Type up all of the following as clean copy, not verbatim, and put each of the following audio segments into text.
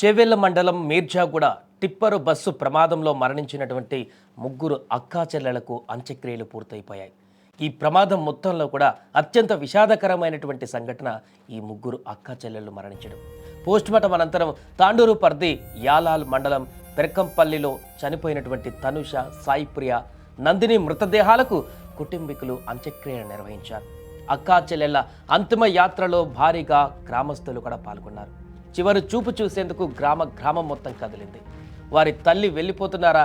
చేవెళ్ల మండలం Mirzaguda tipper bus ప్రమాదంలో మరణించినటువంటి ముగ్గురు అక్కా చెల్లెలకు అంత్యక్రియలు పూర్తయిపోయాయి. ఈ ప్రమాదం మొత్తంలో కూడా అత్యంత విషాదకరమైనటువంటి సంఘటన ఈ ముగ్గురు అక్కా చెల్లెళ్ళు మరణించడం. పోస్టుమార్టం అనంతరం తాండూరు పరిధి యాలాల్ మండలం పెరకంపల్లిలో చనిపోయినటువంటి తనుష, సాయిప్రియ, నందిని మృతదేహాలకు కుటుంబీకులు అంత్యక్రియలు నిర్వహించారు. అక్కా చెల్లెళ్ల అంతిమ యాత్రలో భారీగా గ్రామస్తులు కూడా పాల్గొన్నారు. చివరి చూపు చూసేందుకు గ్రామం మొత్తం కదిలింది. వారి తల్లి వెళ్ళిపోతున్నారా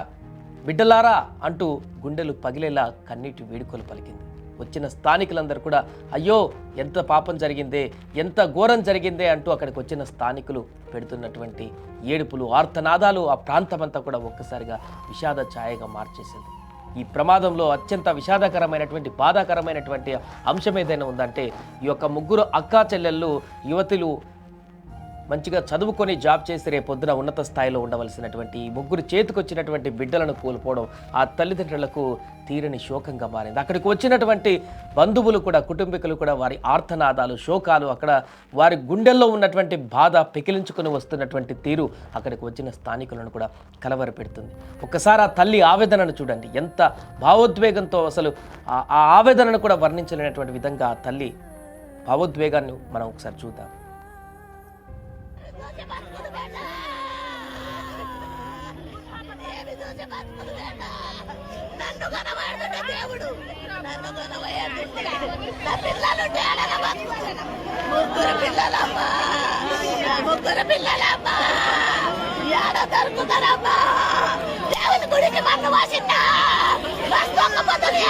బిడ్డలారా అంటూ గుండెలు పగిలేలా కన్నీటి వేడుకలు పలికింది. వచ్చిన స్థానికులందరూ కూడా అయ్యో ఎంత పాపం జరిగిందే, ఎంత ఘోరం జరిగిందే అంటూ అక్కడికి వచ్చిన స్థానికులు పెడుతున్నటువంటి ఏడుపులు, ఆర్తనాదాలు ఆ ప్రాంతమంతా కూడా ఒక్కసారిగా విషాద ఛాయగా మార్చేసింది. ఈ ప్రమాదంలో అత్యంత విషాదకరమైనటువంటి బాధాకరమైనటువంటి అంశం ఏదైనా ఉందంటే ఈ యొక్క ముగ్గురు అక్కా చెల్లెళ్ళు యువతులు మంచిగా చదువుకొని జాబ్ చేసి రేపొద్దున ఉన్నత స్థాయిలో ఉండవలసినటువంటి ఈ ముగ్గురు చేతికొచ్చినటువంటి బిడ్డలను కోల్పోవడం ఆ తల్లిదండ్రులకు తీరని శోకంగా మారింది. అక్కడికి వచ్చినటువంటి బంధువులు కూడా, కుటుంబీకులు కూడా వారి ఆర్తనాదాలు, శోకాలు, అక్కడ వారి గుండెల్లో ఉన్నటువంటి బాధ పెకిలించుకొని వస్తున్నటువంటి తీరు అక్కడికి వచ్చిన స్థానికులను కూడా కలవరపెడుతుంది. ఒక్కసారి ఆ తల్లి ఆవేదనను చూడండి, ఎంత భావోద్వేగంతో, అసలు ఆ ఆవేదనను కూడా వర్ణించలేనటువంటి విధంగా ఆ తల్లి భావోద్వేగాన్ని మనం ఒకసారి చూద్దాం. ముగ్గురు పిల్లలమ్మా ఏడో దొరుకుతారమ్మా. దేవుని గుడికి మన్ను వాసిందా బస్కొక్కపోతుంది.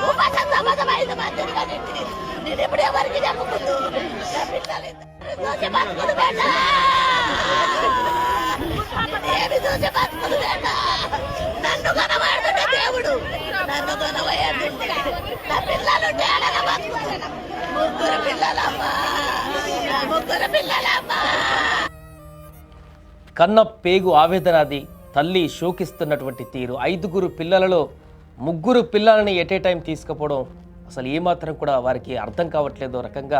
ఉపసం సంబంధం 5 మందిని కానీ నేను ఇప్పుడు ఎవరికి చెప్పుకుంటూ నా పిల్లలు చూసి బతుకులు పెట్ట, ఏమి చూసి బతుకులు పెట్ట. నన్ను కనబడుతున్న దేవుడు నన్ను కనబోయేది. నా పిల్లలు తేడగా బతుకుతారు. ముగ్గురు పిల్లలమ్మా, ముగ్గురు పిల్లలమ్మా. కన్న పేగు ఆవేదన అది. తల్లి శోకిస్తున్నటువంటి తీరు. 5 పిల్లలలో 3 పిల్లలని ఎట్ ఏ టైం తీసుకుపోవడం అసలు ఏమాత్రం కూడా వారికి అర్థం కావట్లేదు. రకంగా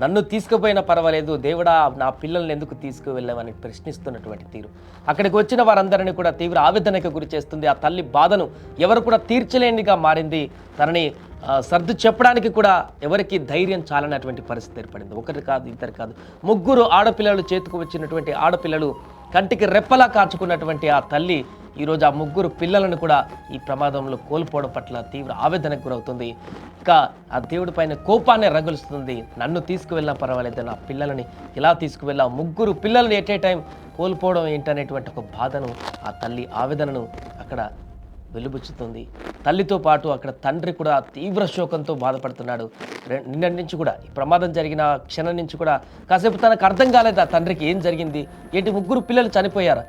నన్ను తీసుకుపోయినా పర్వాలేదు, దేవుడా నా పిల్లల్ని ఎందుకు తీసుకువెళ్ళామని ప్రశ్నిస్తున్నటువంటి తీరు అక్కడికి వచ్చిన వారందరినీ కూడా తీవ్ర ఆవేదనకు గురి చేస్తుంది. ఆ తల్లి బాధను ఎవరు కూడా తీర్చలేనిగా మారింది. తనని సర్దు చెప్పడానికి కూడా ఎవరికి ధైర్యం చాలనటువంటి పరిస్థితి ఏర్పడింది. ఒకటి కాదు, ఇద్దరు కాదు, 3 ఆడపిల్లలు చేతికి వచ్చినటువంటి ఆడపిల్లలు కంటికి రెప్పలా కాచుకున్నటువంటి ఆ తల్లి ఈరోజు ఆ 3 పిల్లలను కూడా ఈ ప్రమాదంలో కోల్పోవడం పట్ల తీవ్ర ఆవేదనకు గురవుతుంది. ఇంకా ఆ దేవుడి పైన కోపాన్ని రగులుస్తుంది. నన్ను తీసుకువెళ్ళినా పర్వాలేదు, నా పిల్లలని ఇలా తీసుకువెళ్ళా, 3 పిల్లల్ని ఎట్ ఏ టైం కోల్పోవడం ఏంటనేటువంటి ఒక బాధను, ఆ తల్లి ఆవేదనను అక్కడ వెలుబుచ్చుతుంది. తల్లితో పాటు అక్కడ తండ్రి కూడా తీవ్ర శోకంతో బాధపడుతున్నాడు. నిన్నటి నుంచి కూడా, ఈ ప్రమాదం జరిగిన క్షణం నుంచి కూడా కాసేపు తనకు అర్థం కాలేదు ఆ తండ్రికి ఏం జరిగింది, ఏంటి 3 పిల్లలు చనిపోయారా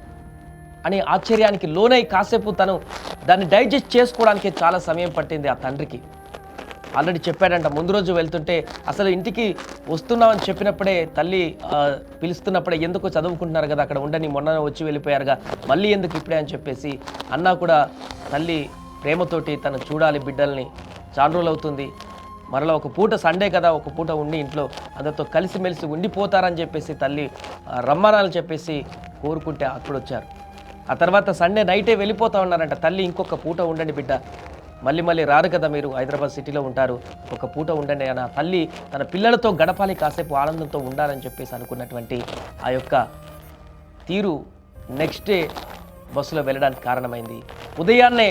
అని ఆశ్చర్యానికి లోనై కాసేపు తను దాన్ని డైజెస్ట్ చేసుకోవడానికి చాలా సమయం పట్టింది ఆ తండ్రికి. ఆల్రెడీ చెప్పాడంట, ముందు రోజు వెళ్తుంటే అసలు ఇంటికి వస్తున్నామని చెప్పినప్పుడే తల్లి పిలుస్తున్నప్పుడే ఎందుకు చదువుకుంటున్నారు కదా అక్కడ ఉండని, మొన్న వచ్చి వెళ్ళిపోయారుగా, మళ్ళీ ఎందుకు ఇప్పుడే అని చెప్పేసి అన్నా కూడా తల్లి ప్రేమతోటి తను చూడాలి బిడ్డల్ని, చాలా రోజులు అవుతుంది, మరలా ఒక పూట సండే కదా, ఒక పూట ఉండి ఇంట్లో అందరితో కలిసిమెలిసి ఉండిపోతారని చెప్పేసి తల్లి రమ్మనాలని చెప్పేసి కోరుకుంటే అక్కడ వచ్చారు. ఆ తర్వాత సండే నైటే వెళ్ళిపోతా ఉన్నారంట. తల్లి ఇంకొక పూట ఉండండి బిడ్డ, మళ్ళీ రారు కదా, మీరు హైదరాబాద్ సిటీలో ఉంటారు, ఒక పూట ఉండండి అని ఆ తల్లి తన పిల్లలతో గడపాలి, కాసేపు ఆనందంతో ఉండాలని చెప్పేసి అనుకున్నటువంటి ఆ యొక్క తీరు నెక్స్ట్ డే బస్సులో వెళ్ళడానికి కారణమైంది. ఉదయాన్నే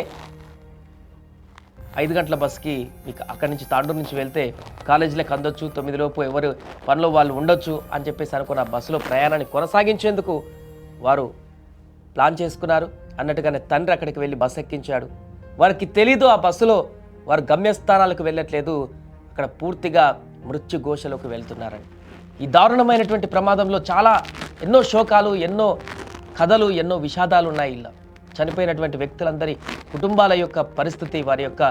5 గంటల బస్కి మీకు అక్కడి నుంచి తాండూరు నుంచి వెళ్తే కాలేజీలకు అందొచ్చు, 9 లోపు ఎవరు పనిలో వాళ్ళు ఉండొచ్చు అని చెప్పేసి అనుకున్న బస్సులో ప్రయాణాన్ని కొనసాగించేందుకు వారు ప్లాన్ చేసుకున్నారు. అన్నట్టుగానే తండ్రి అక్కడికి వెళ్ళి బస్సు ఎక్కించాడు. వారికి తెలీదు ఆ బస్సులో వారు గమ్యస్థానాలకు వెళ్ళట్లేదు, అక్కడ పూర్తిగా మృత్యు ఘోషలోకి వెళ్తున్నారని. ఈ దారుణమైనటువంటి ప్రమాదంలో ఎన్నో శోకాలు, ఎన్నో కథలు, ఎన్నో విషాదాలు ఉన్నాయి. ఇలా చనిపోయినటువంటి వ్యక్తులందరి కుటుంబాల యొక్క పరిస్థితి, వారి యొక్క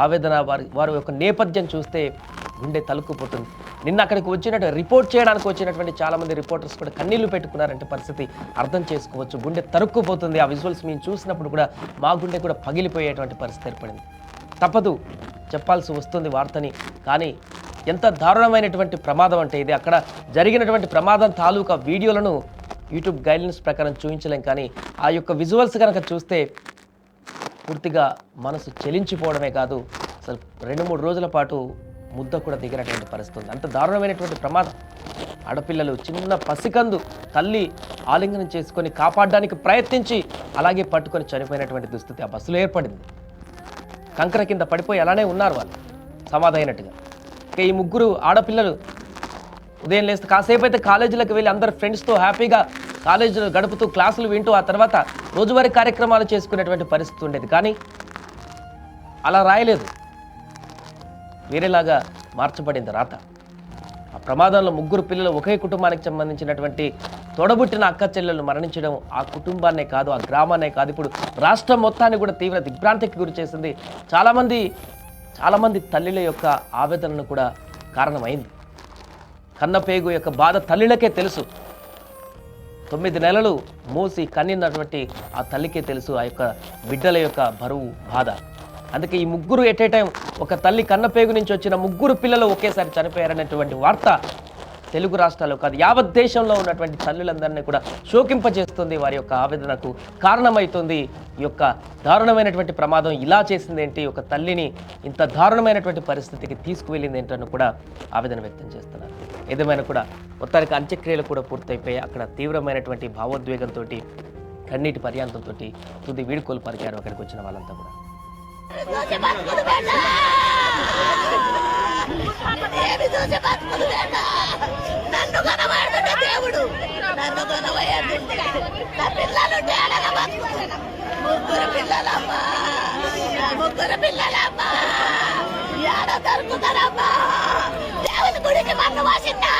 ఆవేదన, వారి యొక్క నేపథ్యం చూస్తే గుండె తలుక్కుపోతుంది. నిన్న అక్కడికి రిపోర్ట్ చేయడానికి వచ్చినటువంటి చాలామంది రిపోర్టర్స్ కూడా కన్నీళ్లు పెట్టుకున్నారంటే పరిస్థితి అర్థం చేసుకోవచ్చు. గుండె తరుక్కుపోతుంది. ఆ విజువల్స్ మేము చూసినప్పుడు కూడా మా గుండె కూడా పగిలిపోయేటువంటి పరిస్థితి ఏర్పడింది. తప్పదు, చెప్పాల్సి వస్తుంది వార్తని. కానీ ఎంత దారుణమైనటువంటి ప్రమాదం అంటే ఇది. అక్కడ జరిగినటువంటి ప్రమాదం తాలూకా వీడియోలను యూట్యూబ్ గైడ్లైన్స్ ప్రకారం చూపించలేం, కానీ ఆ యొక్క విజువల్స్ కనుక చూస్తే పూర్తిగా మనసు చెలించిపోవడమే కాదు, అసలు 2-3 రోజుల పాటు ముద్ద కూడా దిగినటువంటి పరిస్థితి ఉంది. అంత దారుణమైనటువంటి ప్రమాదం. ఆడపిల్లలు, చిన్న పసికందు తల్లి ఆలింగనం చేసుకొని కాపాడడానికి ప్రయత్నించి అలాగే పట్టుకొని చనిపోయినటువంటి దుస్థితి ఆ బస్సులో ఏర్పడింది. కంకర కింద పడిపోయి అలానే ఉన్నారు వాళ్ళు సమాధైనట్టుగా. ఇక ఈ 3 ఆడపిల్లలు ఉదయం లేస్తే కాసేపు అయితే కాలేజీలకు వెళ్ళి అందరు ఫ్రెండ్స్తో హ్యాపీగా కాలేజీలో గడుపుతూ క్లాసులు వింటూ ఆ తర్వాత రోజువారీ కార్యక్రమాలు చేసుకునేటువంటి పరిస్థితి ఉండేది. కానీ అలా రాయలేదు, వేరేలాగా మార్చబడింది రాత. ఆ ప్రమాదంలో 3 పిల్లలు ఒకే కుటుంబానికి సంబంధించినటువంటి తోడబుట్టిన అక్క చెల్లెలు మరణించడం ఆ కుటుంబాన్నే కాదు, ఆ గ్రామాన్నే కాదు, ఇప్పుడు రాష్ట్రం మొత్తాన్ని కూడా తీవ్ర దిగ్భ్రాంతికి గురి చేసింది. చాలామంది తల్లుల యొక్క ఆవేదనను కూడా కారణమైంది. కన్నపేగు యొక్క బాధ తల్లులకే తెలుసు. 9 నెలలు మోసి కన్నినటువంటి ఆ తల్లికే తెలుసు ఆ యొక్క బిడ్డల యొక్క బరువు, బాధ. అందుకే ఈ 3 ఎట్ ఏ టైం, ఒక తల్లి కన్నపేగు నుంచి వచ్చిన 3 పిల్లలు ఒకేసారి చనిపోయారనేటువంటి వార్త తెలుగు రాష్ట్రాల్లో కాదు, యావత్ దేశంలో ఉన్నటువంటి తల్లులందరినీ కూడా శోకింపజేస్తుంది, వారి యొక్క ఆవేదనకు కారణమవుతుంది. ఈ యొక్క దారుణమైనటువంటి ప్రమాదం ఇలా చేసింది ఏంటి, ఒక తల్లిని ఇంత దారుణమైనటువంటి పరిస్థితికి తీసుకువెళ్ళింది ఏంటని కూడా ఆవేదన వ్యక్తం చేస్తున్నారు. ఏదేమైనా కూడా మొత్తానికి అంత్యక్రియలు కూడా పూర్తయిపోయి అక్కడ తీవ్రమైనటువంటి భావోద్వేగంతో, కన్నీటి పర్యాంతంతో తుది వీడుకోలు పరికారు అక్కడికి వచ్చిన వాళ్ళంతా కూడా. నన్ను కనబడుతుంటే దేవుడు, నన్ను కనబడుతుంటే నా పిల్లలుంటే అడగ బతుకుతాను. 3 పిల్లలమ్మా, 3 పిల్లలమ్మా, ఏడ దొరుకుతారమ్మా? దేవుని గుడికి మన్ను వాసిందా?